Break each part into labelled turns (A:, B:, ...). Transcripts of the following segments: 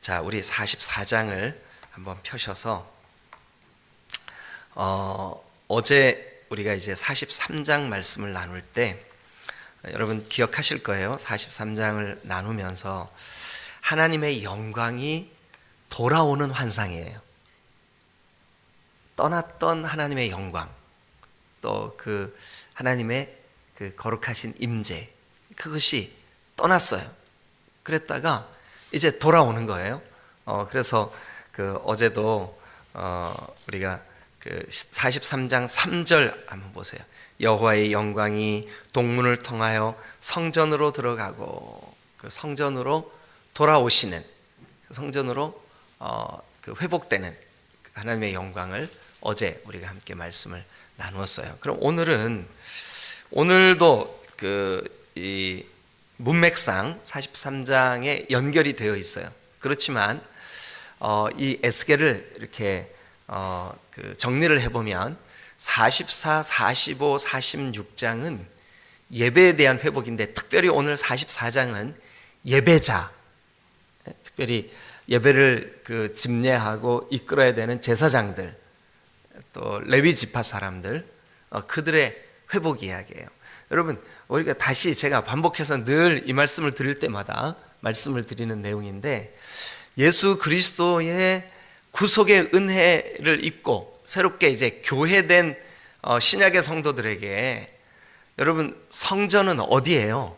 A: 자, 우리 44장을 한번 펴셔서 어제 우리가 이제 43장 말씀을 나눌 때 여러분 기억하실 거예요. 43장을 나누면서 하나님의 영광이 돌아오는 환상이에요. 떠났던 하나님의 영광, 또 그 하나님의 그 거룩하신 임재, 그것이 떠났어요. 그랬다가 이제 돌아오는 거예요. 그래서 그 어제도 우리가 그 43장 3절 한번 보세요. 여호와의 영광이 동문을 통하여 성전으로 들어가고 그 성전으로 돌아오시는, 성전으로 그 회복되는 하나님의 영광을 어제 우리가 함께 말씀을 나누었어요. 그럼 오늘도 이 문맥상 43장에 연결이 되어 있어요. 그렇지만 이 에스겔을 이렇게 그 정리를 해보면 44, 45, 46장은 예배에 대한 회복인데, 특별히 오늘 44장은 예배자, 특별히 예배를 그 집례하고 이끌어야 되는 제사장들, 또 레위 지파 사람들, 그들의 회복 이야기예요. 여러분, 우리가 다시 제가 반복해서 늘 이 말씀을 드릴 때마다 말씀을 드리는 내용인데, 예수 그리스도의 구속의 은혜를 입고 새롭게 이제 교회된 신약의 성도들에게, 여러분, 성전은 어디예요?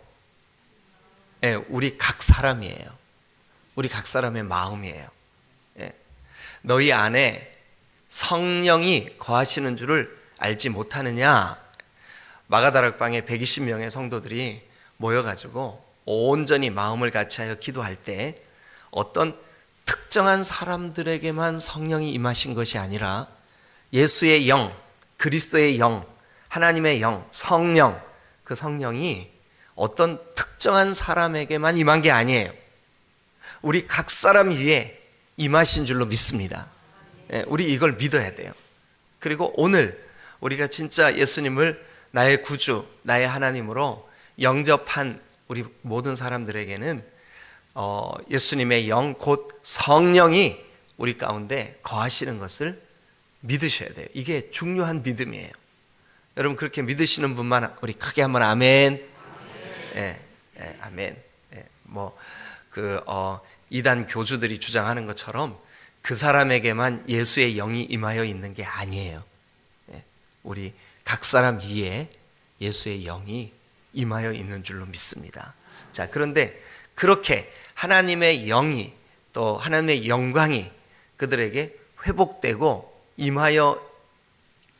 A: 네, 우리 각 사람이에요. 우리 각 사람의 마음이에요. 네. 너희 안에 성령이 거하시는 줄을 알지 못하느냐? 마가다락방에 120명의 성도들이 모여가지고 온전히 마음을 같이하여 기도할 때 어떤 특정한 사람들에게만 성령이 임하신 것이 아니라 예수의 영, 그리스도의 영, 하나님의 영, 성령, 그 성령이 어떤 특정한 사람에게만 임한 게 아니에요. 우리 각 사람 위에 임하신 줄로 믿습니다. 우리 이걸 믿어야 돼요. 그리고 오늘 우리가 진짜 예수님을 나의 구주, 나의 하나님으로 영접한 우리 모든 사람들에게는 예수님의 영, 곧 성령이 우리 가운데 거하시는 것을 믿으셔야 돼요. 이게 중요한 믿음이에요. 여러분, 그렇게 믿으시는 분만 우리 크게 한번 아멘. 예, 예, 아멘. 예, 이단 교주들이 주장하는 것처럼 그 사람에게만 예수의 영이 임하여 있는 게 아니에요. 예, 우리 각 사람 위에 예수의 영이 임하여 있는 줄로 믿습니다. 자, 그런데 그렇게 하나님의 영이, 또 하나님의 영광이 그들에게 회복되고 임하여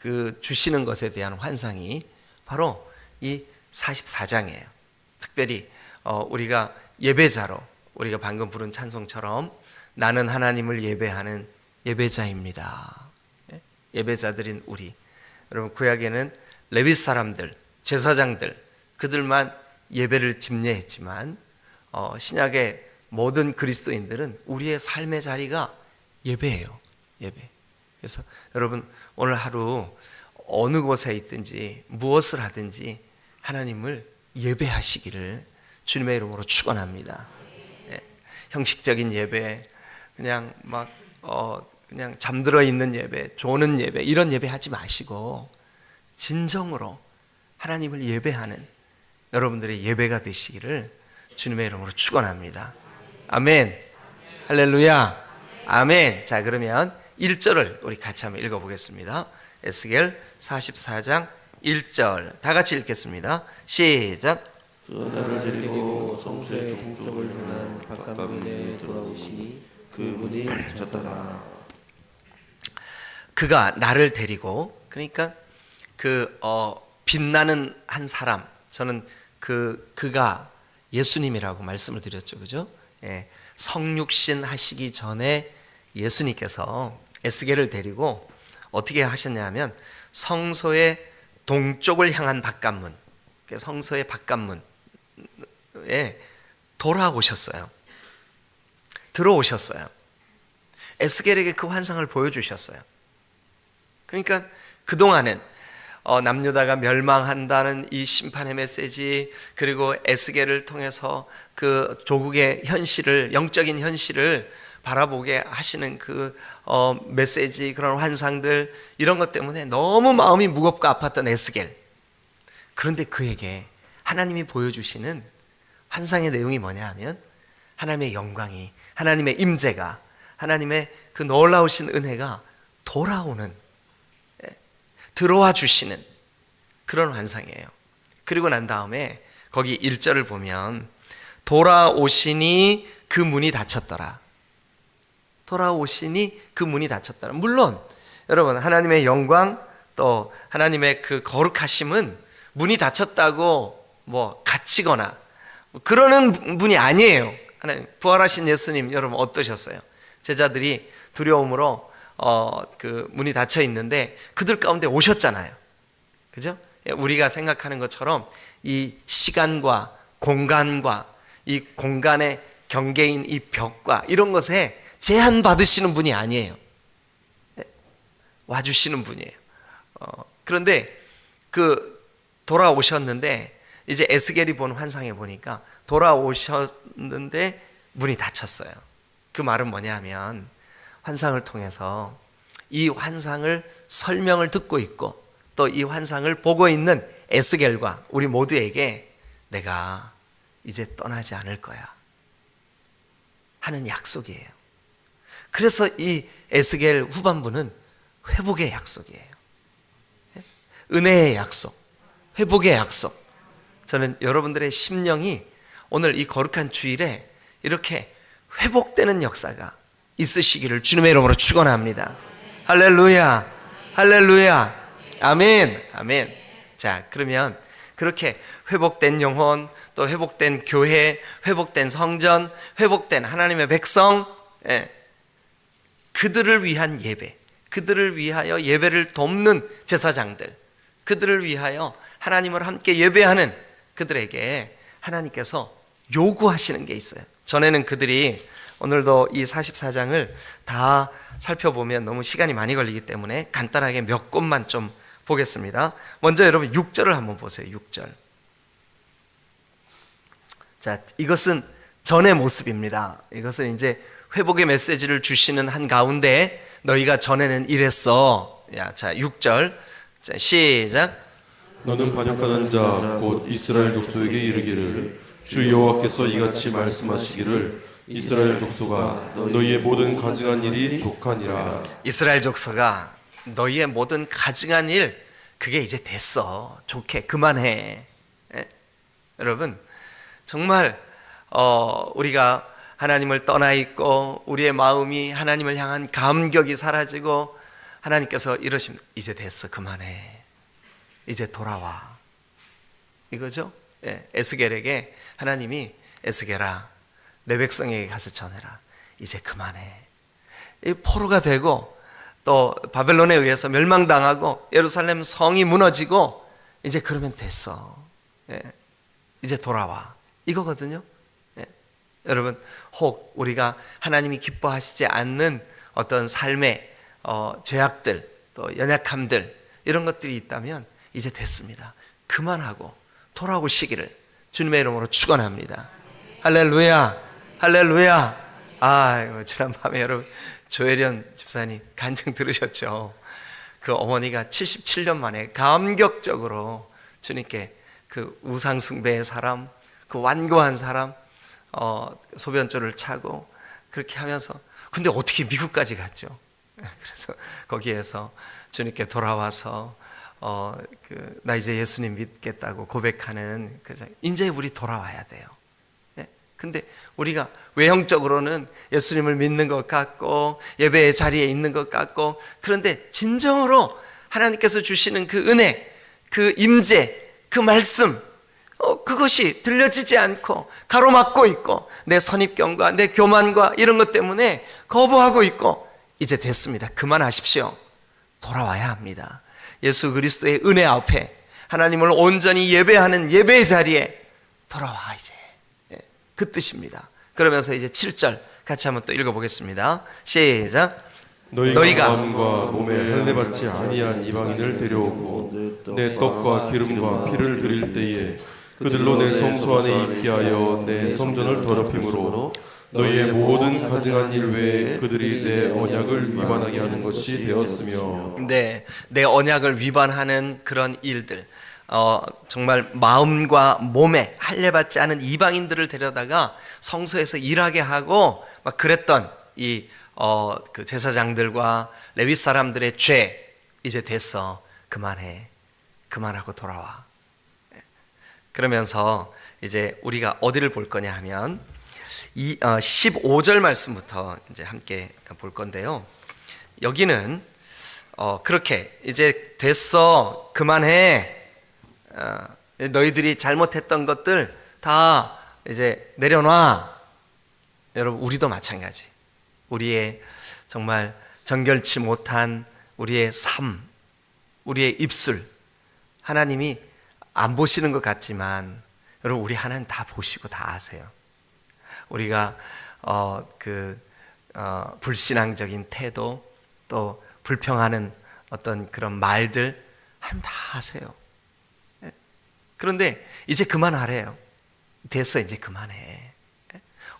A: 그 주시는 것에 대한 환상이 바로 이 44장이에요. 특별히 우리가 예배자로, 우리가 방금 부른 찬송처럼 나는 하나님을 예배하는 예배자입니다. 예배자들인 우리, 여러분, 구약에는 레위 사람들, 제사장들, 그들만 예배를 집례했지만 신약의 모든 그리스도인들은 우리의 삶의 자리가 예배예요. 예배. 그래서 여러분, 오늘 하루 어느 곳에 있든지 무엇을 하든지 하나님을 예배하시기를 주님의 이름으로 축원합니다. 예, 형식적인 예배, 그냥 그냥 잠들어 있는 예배, 조는 예배, 이런 예배 하지 마시고 진정으로 하나님을 예배하는 여러분들의 예배가 되시기를 주님의 이름으로 축원합니다. 아멘. 할렐루야. 아멘. 자, 그러면 1절을 우리 같이 한번 읽어보겠습니다. 에스겔 44장 1절 다 같이 읽겠습니다. 시작.
B: 그가 나를 데리고 성소의 동쪽을 향한 바깥문에 돌아오시니 그 문이 닫혔더라.
A: 그가 나를 데리고, 그러니까 빛나는 한 사람, 저는 그가 예수님이라고 말씀을 드렸죠, 그죠? 예, 성육신 하시기 전에 예수님께서 에스겔을 데리고 어떻게 하셨냐면 성소의 동쪽을 향한 바깥문, 성소의 바깥문에 돌아오셨어요. 들어오셨어요. 에스겔에게 그 환상을 보여주셨어요. 그러니까 그동안은 남유다가 멸망한다는 이 심판의 메시지, 그리고 에스겔을 통해서 그 조국의 현실을, 영적인 현실을 바라보게 하시는 그 메시지, 그런 환상들, 이런 것 때문에 너무 마음이 무겁고 아팠던 에스겔. 그런데 그에게 하나님이 보여주시는 환상의 내용이 뭐냐 하면 하나님의 영광이, 하나님의 임재가, 하나님의 그 놀라우신 은혜가 돌아오는, 들어와 주시는 그런 환상이에요. 그리고 난 다음에 거기 1절을 보면 돌아오시니 그 문이 닫혔더라. 돌아오시니 그 문이 닫혔더라. 물론 여러분, 하나님의 영광 또 하나님의 그 거룩하심은 문이 닫혔다고 뭐 갇히거나 그러는 분이 아니에요. 하나님 부활하신 예수님 여러분 어떠셨어요? 제자들이 두려움으로 그 문이 닫혀 있는데 그들 가운데 오셨잖아요. 그죠? 우리가 생각하는 것처럼 이 시간과 공간과 이 공간의 경계인 이 벽과 이런 것에 제한 받으시는 분이 아니에요. 와주시는 분이에요. 그런데 그 돌아오셨는데 이제 에스겔이 본 환상에 보니까 돌아오셨는데 문이 닫혔어요. 그 말은 뭐냐 하면 환상을 통해서 이 환상을 설명을 듣고 있고 또 이 환상을 보고 있는 에스겔과 우리 모두에게 내가 이제 떠나지 않을 거야 하는 약속이에요. 그래서 이 에스겔 후반부는 회복의 약속이에요. 은혜의 약속, 회복의 약속. 저는 여러분들의 심령이 오늘 이 거룩한 주일에 이렇게 회복되는 역사가 있으시기를 주님의 이름으로 축원합니다. 할렐루야, 할렐루야, 아멘, 아멘. 자, 그러면 그렇게 회복된 영혼, 또 회복된 교회, 회복된 성전, 회복된 하나님의 백성, 그들을 위한 예배, 그들을 위하여 예배를 돕는 제사장들, 그들을 위하여 하나님을 함께 예배하는 그들에게 하나님께서 요구하시는 게 있어요. 전에는 그들이, 오늘도 이 44장을 다 살펴보면 너무 시간이 많이 걸리기 때문에 간단하게 몇 곳만 좀 보겠습니다. 먼저 여러분 6절을 한번 보세요. 6절. 자, 이것은 전의 모습입니다. 이것은 이제 회복의 메시지를 주시는 한가운데 너희가 전에는 이랬어. 자, 6절. 자, 시작.
C: 너는 반역하는 자 곧 이스라엘 족속에게 이르기를 주 여호와께서 이같이 말씀하시기를 이스라엘 족속아 너희의 모든 가증한 일이 족하니라.
A: 이스라엘 족속아 너희의 모든 가증한 일 그게 이제 됐어. 좋게 그만해. 여러분 정말 우리가 하나님을 떠나 있고 우리의 마음이 하나님을 향한 감격이 사라지고 하나님께서 이러십니다. 이제 됐어. 그만해. 이제 돌아와. 이거죠? 에스겔에게 하나님이 에스겔아 내 백성에게 가서 전해라. 이제 그만해. 이 포로가 되고 또 바벨론에 의해서 멸망당하고 예루살렘 성이 무너지고 이제 그러면 됐어. 이제 돌아와. 이거거든요. 여러분 혹 우리가 하나님이 기뻐하시지 않는 어떤 삶의 죄악들 또 연약함들 이런 것들이 있다면 이제 됐습니다. 그만하고 돌아오시기를 주님의 이름으로 축원합니다. 할렐루야, 할렐루야. 아이고 지난밤에 여러분 조혜련 집사님 간증 들으셨죠? 그 어머니가 77년 만에 감격적으로 주님께 그 우상 숭배의 사람, 그 완고한 사람, 소변줄을 차고 그렇게 하면서 근데 어떻게 미국까지 갔죠? 그래서 거기에서 주님께 돌아와서 나 이제 예수님 믿겠다고 고백하는 이제 우리 돌아와야 돼요. 근데 우리가 외형적으로는 예수님을 믿는 것 같고 예배의 자리에 있는 것 같고 그런데 진정으로 하나님께서 주시는 그 은혜, 그 임재, 그 말씀 그것이 들려지지 않고 가로막고 있고 내 선입견과 내 교만과 이런 것 때문에 거부하고 있고 이제 됐습니다. 그만하십시오. 돌아와야 합니다. 예수 그리스도의 은혜 앞에 하나님을 온전히 예배하는 예배의 자리에 돌아와 이제. 그 뜻입니다. 그러면서 이제 7절 같이 한번 또 읽어보겠습니다. 시작.
C: 너희가 마음과 몸에 할례받지 아니한 이방인을 데려오고 내 떡과 기름과 피를 드릴 때에 그들로 내 성소 안에 있게 하여 내 성전을 더럽힘으로 너희의 모든 가증한 일 외에 그들이 내 언약을 위반하게 하는 것이 되었으며
A: 네, 내 언약을 위반하는 그런 일들, 정말 마음과 몸에 할례받지 않은 이방인들을 데려다가 성소에서 일하게 하고 막 그랬던 그 제사장들과 레위 사람들의 죄 이제 됐어. 그만해. 그만하고 돌아와. 그러면서 이제 우리가 어디를 볼 거냐 하면 15절 말씀부터 이제 함께 볼 건데요. 여기는 그렇게 이제 됐어. 그만해. 너희들이 잘못했던 것들 다 이제 내려놔. 여러분, 우리도 마찬가지. 우리의 정말 정결치 못한 우리의 삶, 우리의 입술, 하나님이 안 보시는 것 같지만 여러분, 우리 하나님 다 보시고 다 아세요. 우리가 불신앙적인 태도, 또 불평하는 어떤 그런 말들 하나님 다 아세요. 그런데 이제 그만하래요. 됐어, 이제 그만해.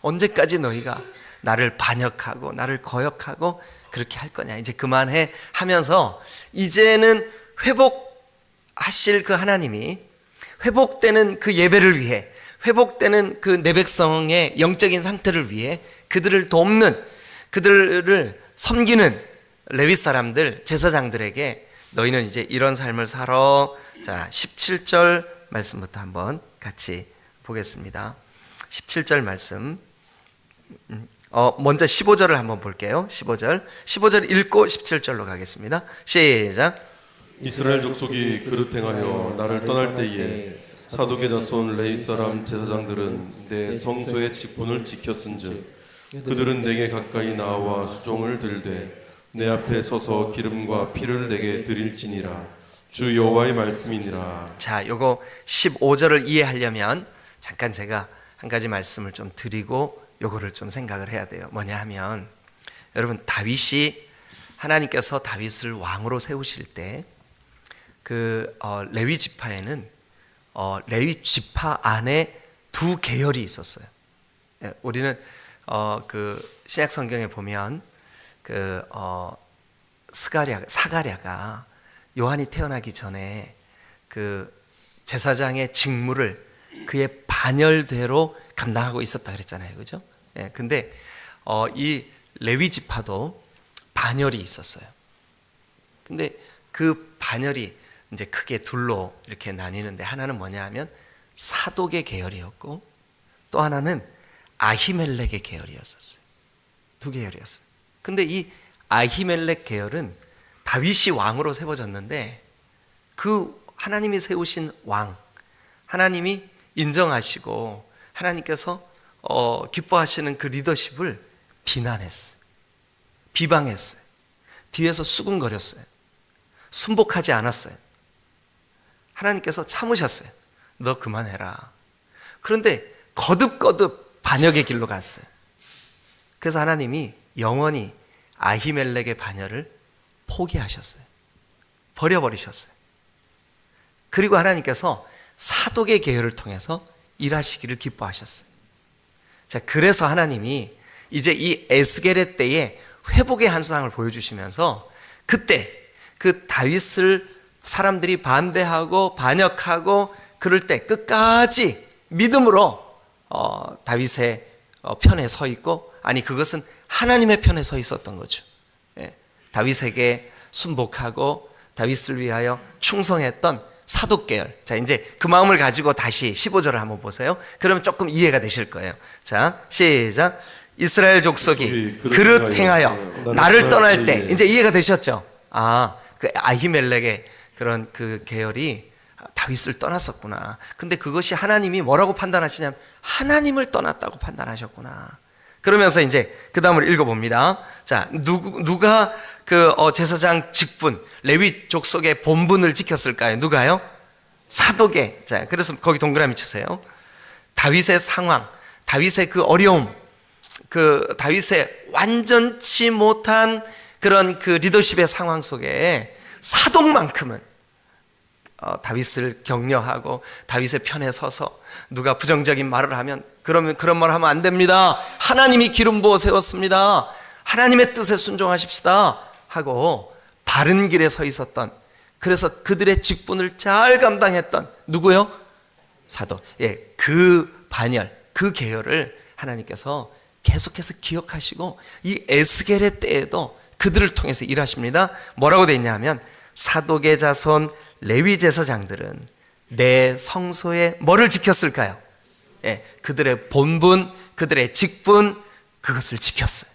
A: 언제까지 너희가 나를 반역하고 나를 거역하고 그렇게 할 거냐. 이제 그만해 하면서 이제는 회복하실 그 하나님이 회복되는 그 예배를 위해, 회복되는 그 내 백성의 영적인 상태를 위해 그들을 돕는, 그들을 섬기는 레위 사람들, 제사장들에게 너희는 이제 이런 삶을 살아. 자, 17절 말씀부터 한번 같이 보겠습니다. 17절 말씀. 먼저 15절을 한번 볼게요. 15절 읽고 17절로 가겠습니다. 시작.
C: 이스라엘 족속이 그릇 행하여 나를 떠날 때에 사독의 자손 레위 사람 제사장들은 내 성소의 직분을 지켰은즉 그들은 내게 가까이 나와 수종을 들되 내 앞에 서서 기름과 피를 내게 드릴지니라. 주 여호와의 말씀이니라.
A: 자, 요거 15절을 이해하려면 잠깐 제가 한 가지 말씀을 좀 드리고 요거를 좀 생각을 해야 돼요. 뭐냐 하면, 여러분, 하나님께서 다윗을 왕으로 세우실 때 레위 지파에는 레위 지파 안에 두 계열이 있었어요. 우리는 신약 성경에 보면 사가랴가 요한이 태어나기 전에 그 제사장의 직무를 그의 반열대로 감당하고 있었다 그랬잖아요, 그죠? 근데 이 레위 지파도 반열이 있었어요. 근데 그 반열이 이제 크게 둘로 이렇게 나뉘는데, 하나는 뭐냐 하면 사독의 계열이었고 또 하나는 아히멜렉의 계열이었었어요. 두 계열이었어요. 근데 이 아히멜렉 계열은 다윗이 왕으로 세워졌는데 그 하나님이 세우신 왕, 하나님이 인정하시고 하나님께서 기뻐하시는 그 리더십을 비난했어요. 비방했어요. 뒤에서 수군거렸어요. 순복하지 않았어요. 하나님께서 참으셨어요. 너 그만해라. 그런데 거듭거듭 반역의 길로 갔어요. 그래서 하나님이 영원히 아히멜렉의 반열을 포기하셨어요. 버려버리셨어요. 그리고 하나님께서 사독의 계열을 통해서 일하시기를 기뻐하셨어요. 자, 그래서 하나님이 이제 이 에스겔의 때에 회복의 한상을 보여주시면서 그때 그 다윗을 사람들이 반대하고 반역하고 그럴 때 끝까지 믿음으로 다윗의 편에 서 있고, 아니 그것은 하나님의 편에 서 있었던 거죠. 다윗에게 순복하고 다윗을 위하여 충성했던 사독계열. 자, 이제 그 마음을 가지고 다시 15절을 한번 보세요. 그러면 조금 이해가 되실 거예요. 자, 시작. 이스라엘 족속이 그릇 행하여 나를 떠날 때. 이제 이해가 되셨죠? 그 아히멜렉의 그런 그 계열이 다윗을 떠났었구나. 근데 그것이 하나님이 뭐라고 판단하시냐면 하나님을 떠났다고 판단하셨구나. 그러면서 이제 그 다음을 읽어봅니다. 자, 누가 제사장 직분, 레위 족속의 본분을 지켰을까요? 누가요? 사독의. 자, 그래서 거기 동그라미 치세요. 다윗의 상황, 다윗의 그 어려움, 다윗의 완전치 못한 그런 그 리더십의 상황 속에 사독만큼은 다윗을 격려하고 다윗의 편에 서서 누가 부정적인 말을 하면 그러면 그런 말 하면 안 됩니다. 하나님이 기름 부어 세웠습니다. 하나님의 뜻에 순종하십시다 하고 바른 길에 서 있었던, 그래서 그들의 직분을 잘 감당했던 누구요? 사도. 예, 그 반열, 그 계열을 하나님께서 계속해서 기억하시고 이 에스겔의 때에도 그들을 통해서 일하십니다. 뭐라고 돼 있냐면 사독의 자손 레위 제사장들은 내 성소에 뭐를 지켰을까요? 예, 그들의 본분, 그들의 직분, 그것을 지켰어요.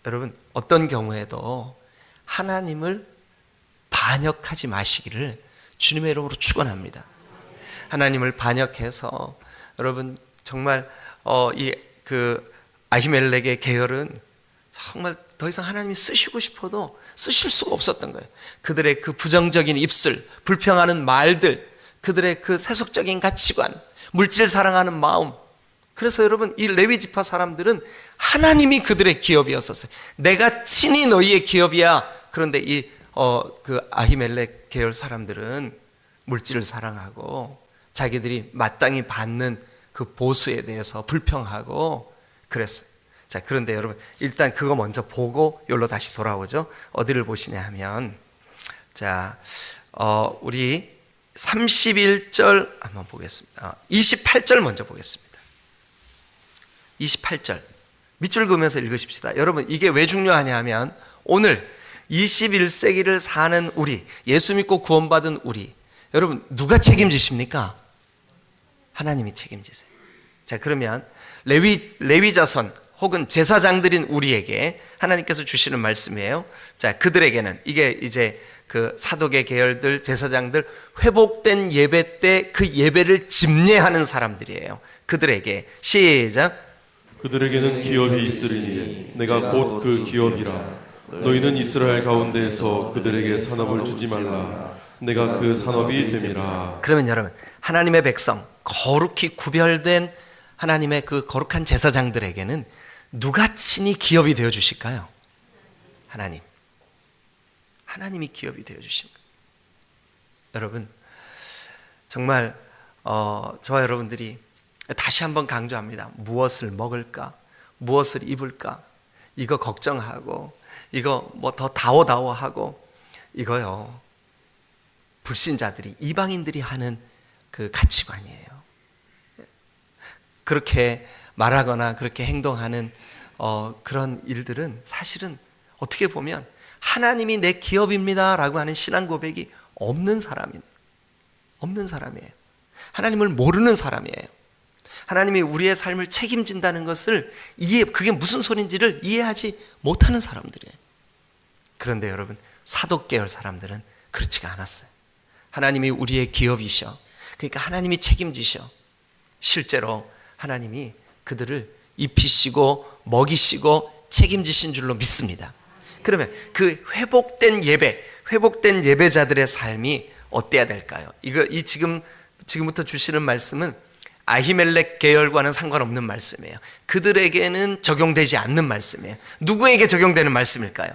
A: 여러분, 어떤 경우에도 하나님을 반역하지 마시기를 주님의 이름으로 축원합니다. 하나님을 반역해서 여러분 정말 그 아히멜렉의 계열은 정말 더 이상 하나님이 쓰시고 싶어도 쓰실 수가 없었던 거예요. 그들의 그 부정적인 입술, 불평하는 말들, 그들의 그 세속적인 가치관, 물질 사랑하는 마음. 그래서 여러분 이 레위 지파 사람들은 하나님이 그들의 기업이었었어요. 내가 친히 너희의 기업이야. 그런데 그 아히멜렉 계열 사람들은 물질을 사랑하고 자기들이 마땅히 받는 그 보수에 대해서 불평하고 그랬어요. 자, 그런데 여러분 일단 그거 먼저 보고 여기로 다시 돌아오죠. 어디를 보시냐 하면 자, 우리 31절 한번 보겠습니다. 28절 먼저 보겠습니다. 28절 밑줄 그으면서 읽으십시다. 여러분 이게 왜 중요하냐 하면 오늘 21세기를 사는 우리, 예수 믿고 구원받은 우리, 여러분 누가 책임지십니까? 하나님이 책임지세요. 자, 그러면 레위 자손 혹은 제사장들인 우리에게 하나님께서 주시는 말씀이에요. 자, 그들에게는 이게 이제 그 사독의 계열들, 제사장들, 회복된 예배 때 그 예배를 집례하는 사람들이에요. 그들에게 시작.
C: 그들에게는 기업이 있으리니 내가 곧 그 기업이라. 너희는 이스라엘 가운데에서 그들에게 산업을 주지 말라. 내가 그 산업이 됨이라.
A: 그러면 여러분 하나님의 백성, 거룩히 구별된 하나님의 그 거룩한 제사장들에게는 누가 친히 기업이 되어 주실까요? 하나님. 하나님이 기업이 되어 주십니다. 여러분 정말 저와 여러분들이 다시 한번 강조합니다. 무엇을 먹을까? 무엇을 입을까? 이거 걱정하고 이거 뭐 더 다워하고 이거요. 불신자들이, 이방인들이 하는 그 가치관이에요. 그렇게 말하거나 그렇게 행동하는 그런 일들은 사실은 어떻게 보면 하나님이 내 기업입니다 라고 하는 신앙 고백이 없는 사람이에요. 하나님을 모르는 사람이에요. 하나님이 우리의 삶을 책임진다는 것을 그게 무슨 소린지를 이해하지 못하는 사람들이에요. 그런데 여러분 사독계열 사람들은 그렇지가 않았어요. 하나님이 우리의 기업이셔. 그러니까 하나님이 책임지셔. 실제로 하나님이 그들을 입히시고 먹이시고 책임지신 줄로 믿습니다. 그러면 그 회복된 예배자들의 삶이 어때야 될까요? 지금부터 주시는 말씀은 아히멜렉 계열과는 상관없는 말씀이에요. 그들에게는 적용되지 않는 말씀이에요. 누구에게 적용되는 말씀일까요?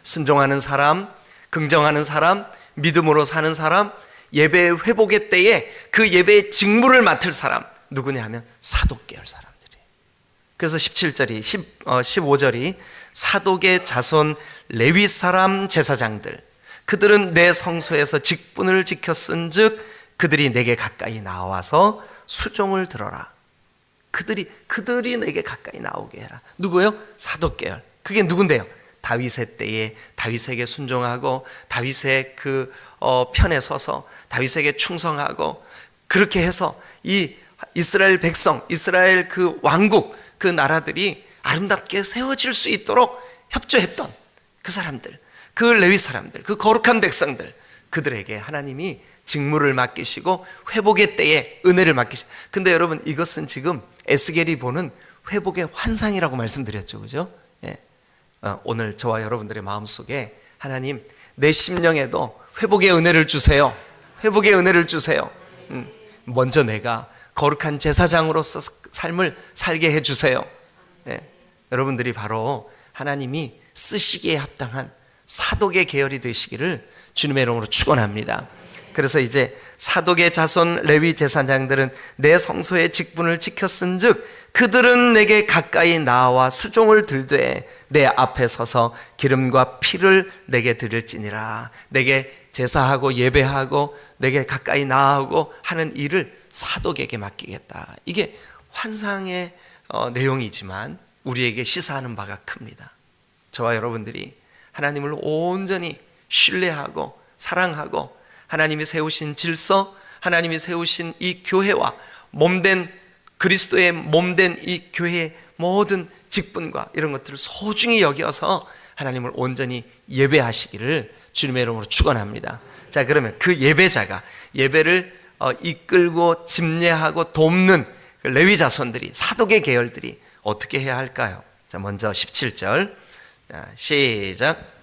A: 순종하는 사람, 긍정하는 사람, 믿음으로 사는 사람, 예배 회복의 때에 그 예배의 직무를 맡을 사람, 누구냐 하면 사독계열 사람들이에요. 그래서 15절이 사독의 자손 레위 사람 제사장들, 그들은 내 성소에서 직분을 지켰은즉 그들이 내게 가까이 나와서 수종을 들어라. 그들이 내게 가까이 나오게 해라. 누구요? 사독계열. 그게 누군데요? 다윗의 때에 다윗에게 순종하고 다윗의 그 편에 서서 다윗에게 충성하고 그렇게 해서 이 이스라엘 백성, 이스라엘 그 왕국, 그 나라들이 아름답게 세워질 수 있도록 협조했던 그 사람들, 그 레위 사람들, 그 거룩한 백성들, 그들에게 하나님이 직무를 맡기시고 회복의 때에 은혜를 맡기시고. 근데 여러분 이것은 지금 에스겔이 보는 회복의 환상이라고 말씀드렸죠, 그죠? 예. 오늘 저와 여러분들의 마음속에 하나님 내 심령에도 회복의 은혜를 주세요. 회복의 은혜를 주세요. 먼저 내가 거룩한 제사장으로서 삶을 살게 해주세요. 예. 여러분들이 바로 하나님이 쓰시기에 합당한 사독의 계열이 되시기를 주님의 이름으로 축원합니다. 그래서 이제 사독의 자손 레위 제사장들은 내 성소의 직분을 지켰은즉 그들은 내게 가까이 나와 수종을 들되 내 앞에 서서 기름과 피를 내게 드릴지니라. 내게 제사하고 예배하고 내게 가까이 나아오고 하는 일을 사독에게 맡기겠다. 이게 환상의 내용이지만 우리에게 시사하는 바가 큽니다. 저와 여러분들이 하나님을 온전히 신뢰하고 사랑하고 하나님이 세우신 질서, 하나님이 세우신 이 교회와 몸된 그리스도의 몸된 이 교회의 모든 직분과 이런 것들을 소중히 여겨서 하나님을 온전히 예배하시기를 주님의 이름으로 축원합니다. 자, 그러면 그 예배자가 예배를 이끌고 집례하고 돕는 그 레위 자손들이, 사독의 계열들이 어떻게 해야 할까요? 자, 먼저 17절. 자, 시작.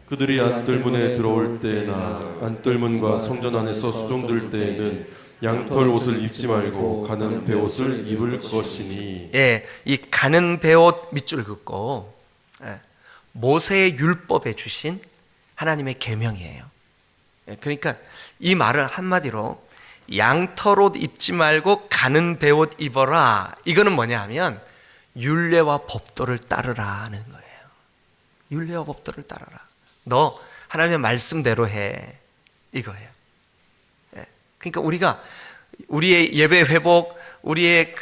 C: 그들이 안뜰문에 들어올 때나 안뜰문과 성전 안에서 수종들 때에는 양털 옷을 입지 말고 가는 베옷을 입을 것이니.
A: 예, 이 가는 베옷 밑줄 긋고 모세의 율법에 주신 하나님의 계명이에요. 그러니까 이 말은 한마디로 양털 옷 입지 말고 가는 베옷 입어라. 이거는 뭐냐 하면 율례와 법도를 따르라는 거예요. 율례와 법도를 따르라. 너 하나님의 말씀대로 해. 이거예요. 그러니까 우리가 우리의 예배 회복, 우리의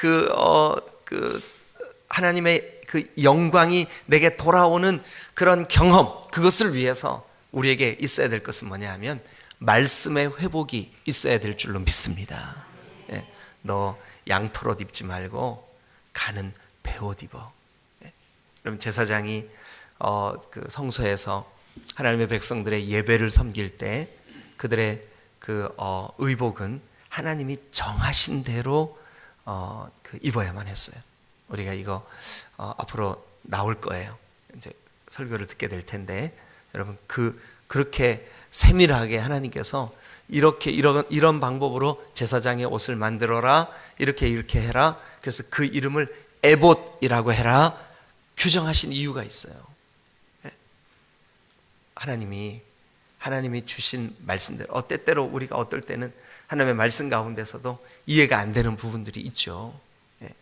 A: 하나님의 그 영광이 내게 돌아오는 그런 경험, 그것을 위해서 우리에게 있어야 될 것은 뭐냐 하면 말씀의 회복이 있어야 될 줄로 믿습니다. 너 양털옷 입지 말고 가는 베옷 입어. 그럼 제사장이 그 성소에서 하나님의 백성들의 예배를 섬길 때 그들의 그 의복은 하나님이 정하신 대로 입어야만 했어요. 우리가 이거 앞으로 나올 거예요. 이제 설교를 듣게 될 텐데 여러분 그렇게 세밀하게 하나님께서 이런 방법으로 제사장의 옷을 만들어라, 이렇게 해라. 그래서 그 이름을 에봇이라고 해라 규정하신 이유가 있어요. 하나님이 주신 말씀대로 때때로 우리가 어떨 때는 하나님의 말씀 가운데서도 이해가 안 되는 부분들이 있죠.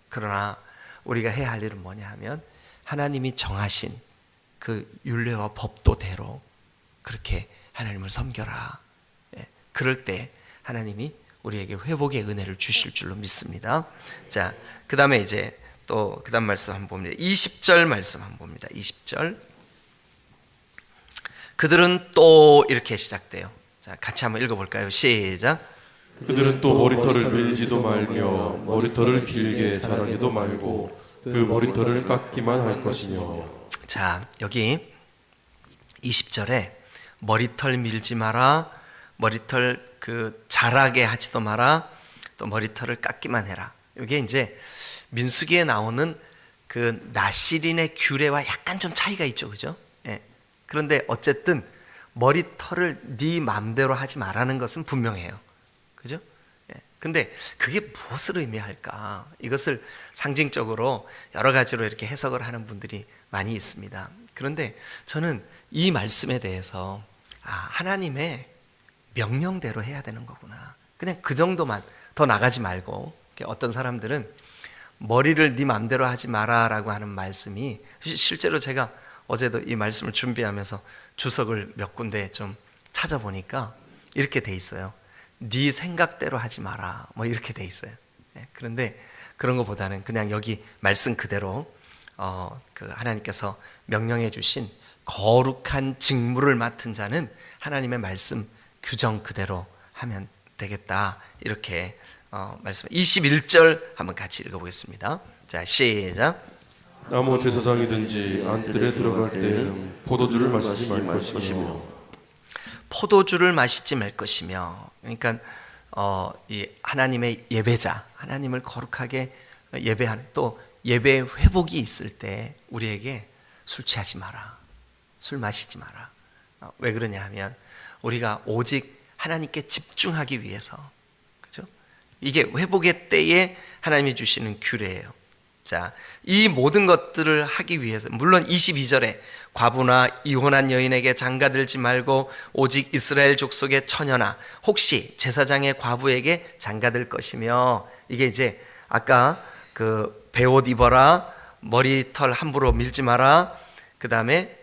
A: 그러나 우리가 해야 할 일은 뭐냐 하면 하나님이 정하신 그 율례와 법도대로 그렇게 하나님을 섬겨라. 그럴 때 하나님이 우리에게 회복의 은혜를 주실 줄로 믿습니다. 자, 그 다음에 이제 또 그 다음 말씀 한번 봅니다. 20절 말씀 한번 봅니다. 20절. 그들은 또 이렇게 시작돼요. 자, 같이 한번 읽어볼까요? 시작.
C: 그들은 또 머리털을 밀지도 말며 머리털을 길게 자라기도 말고 그 머리털을 깎기만 할 것이며.
A: 자, 여기 20절에 머리털 밀지 마라, 머리털 자라게 하지도 마라, 또 머리털을 깎기만 해라. 이게 이제 민수기에 나오는 그 나실인의 규례와 약간 좀 차이가 있죠, 그죠? 그런데 어쨌든 머리털을 네 마음대로 하지 말라는 것은 분명해요. 그죠? 근데 그게 무엇을 의미할까? 이것을 상징적으로 여러 가지로 이렇게 해석을 하는 분들이 많이 있습니다. 그런데 저는 이 말씀에 대해서 하나님의 명령대로 해야 되는 거구나. 그냥 그 정도만, 더 나가지 말고. 어떤 사람들은 머리를 네 마음대로 하지 마라라고 하는 말씀이, 실제로 제가 어제도 이 말씀을 준비하면서 주석을 몇 군데 좀 찾아보니까 이렇게 돼 있어요. 네 생각대로 하지 마라, 뭐 이렇게 돼 있어요. 그런데 그런 것보다는 그냥 여기 말씀 그대로 그 하나님께서 명령해 주신 거룩한 직무를 맡은 자는 하나님의 말씀 규정 그대로 하면 되겠다, 이렇게 말씀. 21절 한번 같이 읽어보겠습니다. 자, 시작.
C: 나무 제사장이든지 안뜰에 들어갈 때에는 포도주를 마시지 말 것이며.
A: 포도주를 마시지 말 것이며. 그러니까 이 하나님의 예배자, 하나님을 거룩하게 예배하는, 또 예배 회복이 있을 때 우리에게 술 취하지 마라, 술 마시지 마라. 왜 그러냐 하면 우리가 오직 하나님께 집중하기 위해서, 그죠? 이게 회복의 때에 하나님이 주시는 규례예요. 자, 이 모든 것들을 하기 위해서 물론 22절에 과부나 이혼한 여인에게 장가들지 말고 오직 이스라엘 족속의 처녀나 혹시 제사장의 과부에게 장가들 것이며, 이게 이제 아까 그 베옷 입어라, 머리털 함부로 밀지 마라, 그 다음에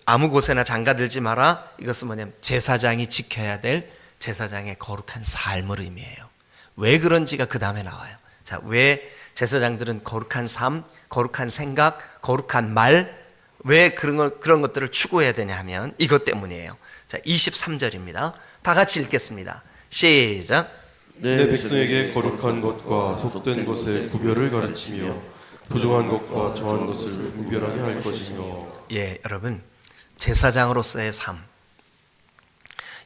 A: 아무 곳에나 장가들지 마라, 이것은 뭐냐면 제사장이 지켜야 될 제사장의 거룩한 삶을 의미해요. 왜 그런지가 그 다음에 나와요. 자, 왜 제사장들은 거룩한 삶, 거룩한 생각, 거룩한 말, 왜 그런 것들을 추구해야 되냐 하면 이것 때문이에요. 자, 23절입니다. 다 같이 읽겠습니다. 시작.
C: 내 백성에게 거룩한 것과 속된 것의 구별을 가르치며 부정한 것과 정한 것을 분별하게 할 것이며.
A: 예, 여러분, 제사장으로서의 삶,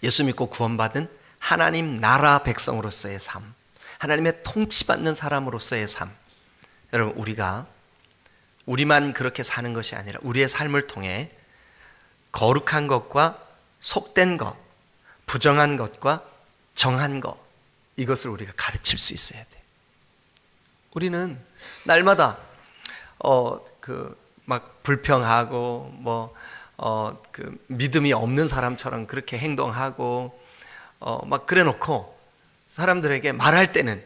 A: 예수 믿고 구원받은 하나님 나라 백성으로서의 삶, 하나님의 통치받는 사람으로서의 삶. 여러분, 우리만 그렇게 사는 것이 아니라 우리의 삶을 통해 거룩한 것과 속된 것, 부정한 것과 정한 것, 이것을 우리가 가르칠 수 있어야 돼. 우리는 날마다 막 불평하고 믿음이 없는 사람처럼 그렇게 행동하고 막 그래놓고 사람들에게 말할 때는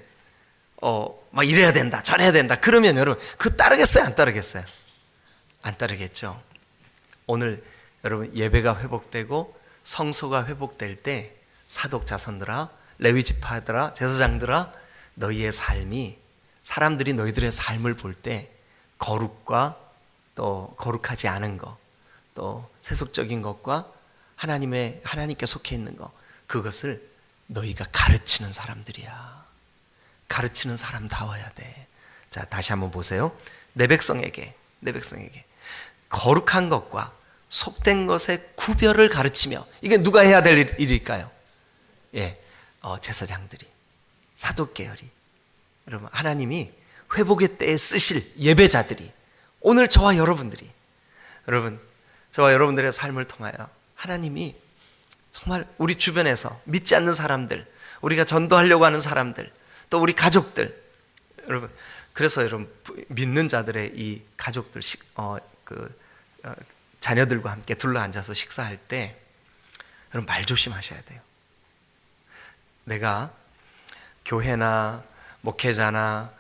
A: 막 이래야 된다, 저래야 된다. 그러면 여러분 그 따르겠어요, 안 따르겠어요? 안 따르겠죠. 오늘 여러분 예배가 회복되고 성소가 회복될 때 사독 자손들아, 레위 지파들아, 제사장들아, 너희의 삶이, 사람들이 너희들의 삶을 볼 때 거룩과 또 거룩하지 않은 것, 또 세속적인 것과 하나님께 속해 있는 것, 그것을 너희가 가르치는 사람들이야. 가르치는 사람다워야 돼. 자, 다시 한번 보세요. 내 백성에게 거룩한 것과 속된 것의 구별을 가르치며, 이게 누가 해야 될 일일까요? 예, 제사장들이, 사독계열이, 여러분 하나님이 회복의 때에 쓰실 예배자들이, 오늘 저와 여러분들이, 여러분 저와 여러분들의 삶을 통하여 하나님이 정말 우리 주변에서 믿지 않는 사람들, 우리가 전도하려고 하는 사람들, 또 우리 가족들, 여러분, 그래서 여러분 믿는 자들의 이 가족들, 자녀들과 함께 둘러 앉아서 식사할 때 여러분 말 조심하셔야 돼요. 내가 교회나 목회자나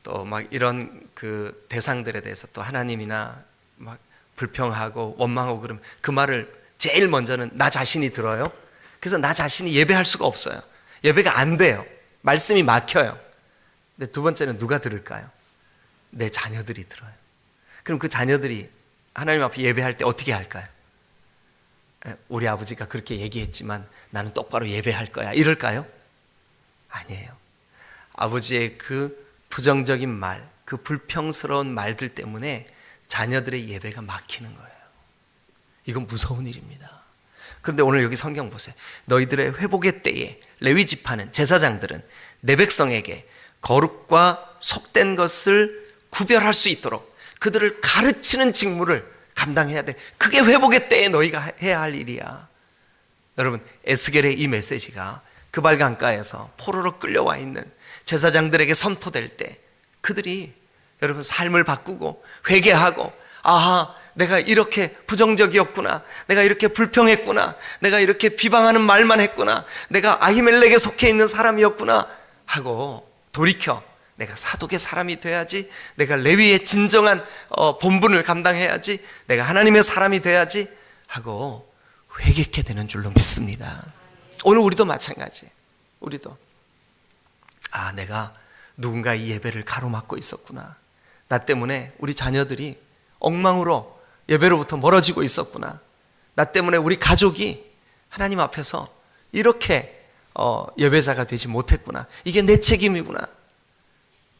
A: 또 막 이런 그 대상들에 대해서 또 하나님이나 막 불평하고 원망하고 그러면 그 말을 제일 먼저는 나 자신이 들어요. 그래서 나 자신이 예배할 수가 없어요. 예배가 안 돼요. 말씀이 막혀요. 근데 두 번째는 누가 들을까요? 내 자녀들이 들어요. 그럼 그 자녀들이 하나님 앞에 예배할 때 어떻게 할까요? 우리 아버지가 그렇게 얘기했지만 나는 똑바로 예배할 거야, 이럴까요? 아니에요. 아버지의 그 부정적인 말, 그 불평스러운 말들 때문에 자녀들의 예배가 막히는 거예요. 이건 무서운 일입니다. 그런데 오늘 여기 성경 보세요. 너희들의 회복의 때에 레위 지파는, 제사장들은 내 백성에게 거룩과 속된 것을 구별할 수 있도록 그들을 가르치는 직무를 감당해야 돼. 그게 회복의 때에 너희가 해야 할 일이야. 여러분, 에스겔의 이 메시지가 그발 강가에서 포로로 끌려와 있는 제사장들에게 선포될 때 그들이 여러분 삶을 바꾸고 회개하고, 아하, 내가 이렇게 부정적이었구나, 내가 이렇게 불평했구나, 내가 이렇게 비방하는 말만 했구나, 내가 아히멜렉에 속해 있는 사람이었구나 하고 돌이켜 내가 사독의 사람이 돼야지, 내가 레위의 진정한 본분을 감당해야지, 내가 하나님의 사람이 돼야지 하고 회개케 되는 줄로 믿습니다. 오늘 우리도 마찬가지. 우리도 내가 누군가의 예배를 가로막고 있었구나, 나 때문에 우리 자녀들이 엉망으로 예배로부터 멀어지고 있었구나, 나 때문에 우리 가족이 하나님 앞에서 이렇게 예배자가 되지 못했구나, 이게 내 책임이구나.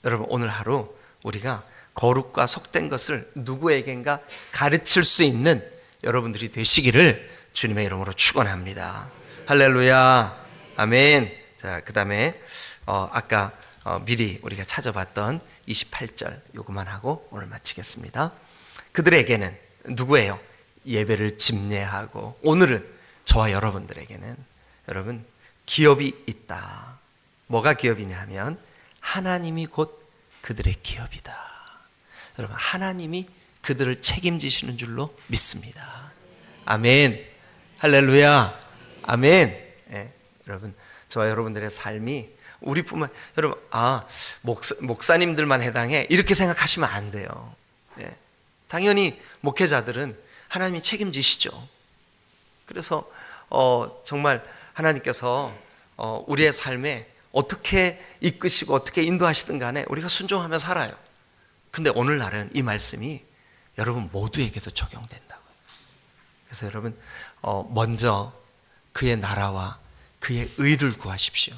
A: 여러분, 오늘 하루 우리가 거룩과 속된 것을 누구에겐가 가르칠 수 있는 여러분들이 되시기를 주님의 이름으로 축원합니다. 할렐루야, 아멘. 자, 그 다음에 아까 미리 우리가 찾아봤던 28절 요것만 하고 오늘 마치겠습니다. 그들에게는 누구예요? 예배를 집례하고, 오늘은 저와 여러분들에게는 여러분 기업이 있다. 뭐가 기업이냐 하면 하나님이 곧 그들의 기업이다. 여러분, 하나님이 그들을 책임지시는 줄로 믿습니다. 아멘. 할렐루야. 아멘. 예, 여러분, 저와 여러분들의 삶이 우리뿐만, 여러분, 목사님들만 해당해 이렇게 생각하시면 안 돼요. 예, 당연히 목회자들은 하나님이 책임지시죠. 그래서 정말 하나님께서 우리의 삶에 어떻게 이끄시고 어떻게 인도하시든 간에 우리가 순종하며 살아요. 근데 오늘날은 이 말씀이 여러분 모두에게도 적용된다고요. 그래서 여러분, 먼저 그의 나라와 그의 의를 구하십시오.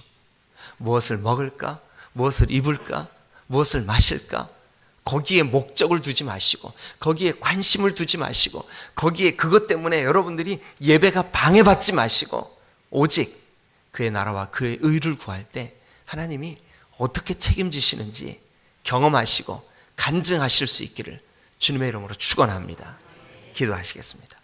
A: 무엇을 먹을까? 무엇을 입을까? 무엇을 마실까? 거기에 목적을 두지 마시고, 거기에 관심을 두지 마시고, 거기에 그것 때문에 여러분들이 예배가 방해받지 마시고, 오직 그의 나라와 그의 의를 구할 때 하나님이 어떻게 책임지시는지 경험하시고 간증하실 수 있기를 주님의 이름으로 축원합니다. 기도하시겠습니다.